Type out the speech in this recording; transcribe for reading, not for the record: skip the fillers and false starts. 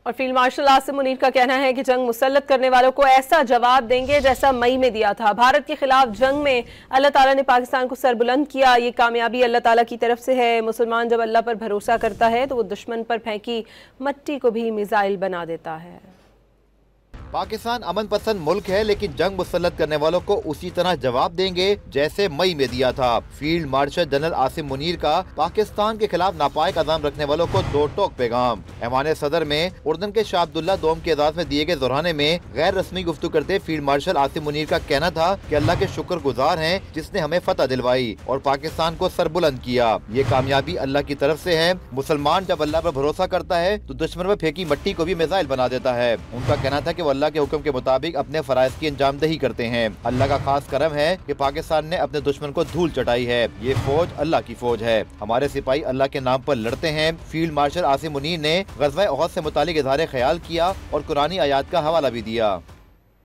और field marshal Asim Munir का कहना है कि जंग मुसल्लत करने वालों को ऐसा जवाब देंगे जैसा मई में दिया था। भारत के खिलाफ जंग में अल्लाह ताला ने पाकिस्तान को सरबुलंद किया। ये कामयाबी अल्लाह ताला की तरफ से है। मुसलमान जब अल्लाह पर भरोसा करता है तो वो दुश्मन पर फेंकी मट्टी को भी मिसाइल बना देता है। पाकिस्तान अमन पसंद मुल्क है, लेकिन जंग मुसल्लत करने वालों को उसी तरह जवाब देंगे जैसे मई में दिया था। Field marshal general Asim Munir का पाकिस्तान के खिलाफ नापाक अज़ाम रखने वालों को दो टोक पैगाम। ऐवान सदर में उर्दन के शाह अब्दुल्ला दोम के एजाज में दिए गए दोहराने में गैर रस्मी गुफ्तगू करते फील्ड मार्शल आसिम मुनीर का कहना था कि अल्लाह के शुक्रगुजार हैं जिसने हमें फतह दिलवाई और पाकिस्तान को सरबुलंद किया। ये कामयाबी अल्लाह की तरफ से है। मुसलमान जब अल्लाह पर भरोसा करता है तो दुश्मन पर फेंकी मट्टी को भी मिसाइल बना देता है। उनका कहना था कि वो अल्लाह के हुक्म के मुताबिक अपने फराइज की अंजामदही करते हैं। अल्लाह का खास करम है कि पाकिस्तान ने अपने दुश्मन को धूल चटाई है। ये फौज अल्लाह की फौज है। हमारे सिपाही अल्लाह के नाम पर लड़ते हैं। फील्ड मार्शल आसिम मुनीर ने ग़ज़वा-ए-उहद से मुतालिक इज़हार ख्याल किया और कुरानी आयात का हवाला भी दिया।